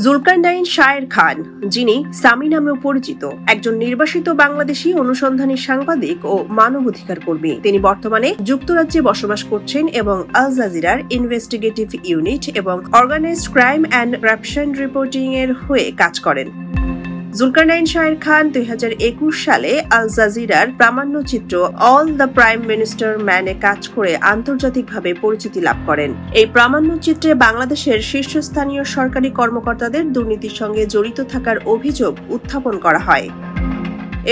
জুলকারনাইন শায়ের খান, যিনি সামি নামেও পরিচিত, একজন নির্বাসিত বাংলাদেশী অনুসন্ধানী সাংবাদিক ও মানবাধিকার কর্মী। তিনি বর্তমানে যুক্তরাজ্যে বসবাস করছেন এবং আল জাজিরার ইনভেস্টিগেটিভ ইউনিট এবং organized crime and corruption reporting এর হয়ে কাজ করেন। জুলকারনাইন শায়ের খান 2021 সালে আল জাজিরার প্রামাণ্যচিত্র অল দ্য প্রাইম মিনিস্টার ম্যানে কাজ করে আন্তর্জাতিকভাবে পরিচিতি লাভ করেন। এই প্রামাণ্যচিত্রে বাংলাদেশের শীর্ষস্থানীয় সরকারি কর্মকর্তাদের দুর্নীতির সঙ্গে জড়িত থাকার অভিযোগ উত্থাপন করা হয়।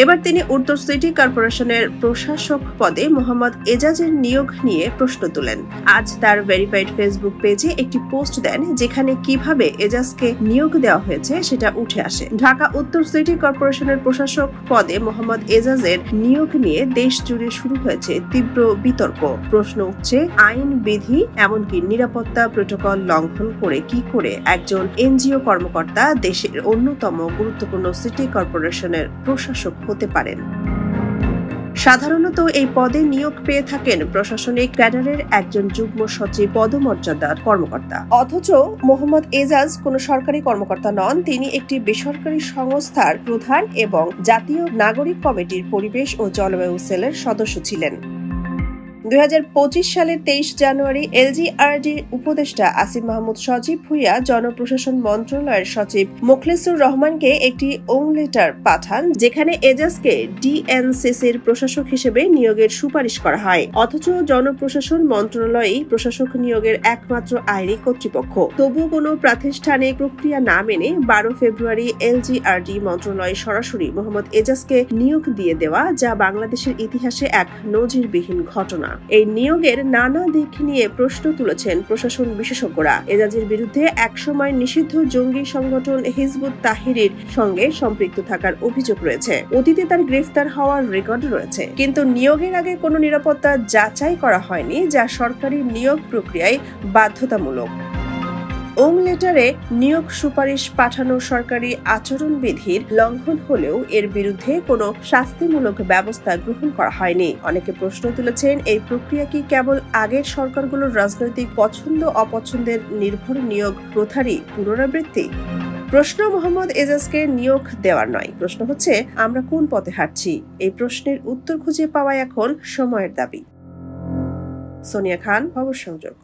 এবার তিনি উত্তর সিটি কর্পোরেশনের প্রশাসক পদে মোহাম্মদ এজাজের নিয়োগ নিয়ে প্রশ্ন তোলেন। আজ তার ভেরিফাইড ফেসবুক পেজে একটি পোস্ট দেন, যেখানে কিভাবে এজাজকে নিয়োগ দেওয়া হয়েছে সেটা উঠে আসে। ঢাকা উত্তর সিটি কর্পোরেশনের প্রশাসক পদে মোহাম্মদ এজাজের নিয়োগ নিয়ে দেশ জুড়ে শুরু হয়েছে তীব্র বিতর্ক। প্রশ্ন উঠছে, আইন বিধি এমনকি নিরাপত্তা প্রোটোকল লঙ্ঘন করে কি করে একজন এনজিও কর্মকর্তা দেশের অন্যতম গুরুত্বপূর্ণ সিটি কর্পোরেশনের প্রশাসক হতে পারেন। সাধারণত এই পদে নিয়োগ পেয়ে থাকেন প্রশাসনিক ক্যাডারের একজন যুগ্ম সচিব পদমর্যাদার কর্মকর্তা। অথচ মোহাম্মদ এজাজ কোনো সরকারি কর্মকর্তা নন। তিনি একটি বেসরকারি সংস্থার প্রধান এবং জাতীয় নাগরিক কমিটির পরিবেশ ও জলবায়ু সেলের সদস্য ছিলেন। 2025 সালের 23 জানুয়ারি এলজিআরডির উপদেষ্টা আসিফ মাহমুদ সজীব ভুঁইয়া জনপ্রশাসন মন্ত্রণালয়ের সচিব মোখলেসুর রহমানকে একটি লেটার পাঠান, যেখানে এজাজকে ডিএনসিসির প্রশাসক হিসেবে নিয়োগের সুপারিশ করা হয়। অথচ জনপ্রশাসন মন্ত্রণালয়ই প্রশাসক নিয়োগের একমাত্র আইনি কর্তৃপক্ষ। তবুও কোনো প্রাতিষ্ঠানিক প্রক্রিয়া না মেনে 12 ফেব্রুয়ারি এলজিআরডি মন্ত্রণালয় সরাসরি মোহাম্মদ এজাজকে নিয়োগ দিয়ে দেওয়া, যা বাংলাদেশের ইতিহাসে এক নজিরবিহীন ঘটনা। এই নিয়োগের নানা দিক নিয়ে প্রশ্ন তুলেছেন প্রশাসন বিশেষজ্ঞরা। এজাজের বিরুদ্ধে একসময় নিষিদ্ধ জঙ্গি সংগঠন হিজবুত তাহরিরের সঙ্গে সম্পৃক্ত থাকার অভিযোগ রয়েছে। অতীতে তার গ্রেফতার হওয়ার রেকর্ড রয়েছে, কিন্তু নিয়োগের আগে কোনো নিরাপত্তা যাচাই করা হয়নি, যা সরকারি নিয়োগ প্রক্রিয়ায় বাধ্যতামূলক। লেটারে নিয়োগ সুপারিশ পাঠানো সরকারি আচরণবিধির লঙ্ঘন হলেও এর বিরুদ্ধে কোনো শাস্তিমূলক ব্যবস্থা গ্রহণ করা হয়নি। অনেকে প্রশ্ন তুলেছেন, এই প্রক্রিয়া কি কেবল আগের সরকারগুলোর রাজনৈতিক পছন্দ অপছন্দের নির্ভর নিয়োগ প্রথারই পুনরাবৃত্তি? প্রশ্ন মোহাম্মদ এজাজকে নিয়োগ দেওয়ার নয়, প্রশ্ন হচ্ছে আমরা কোন পথে হাঁটছি। এই প্রশ্নের উত্তর খুঁজে পাওয়া এখন সময়ের দাবি। সোনিয়া খান, খবর সংযোগ।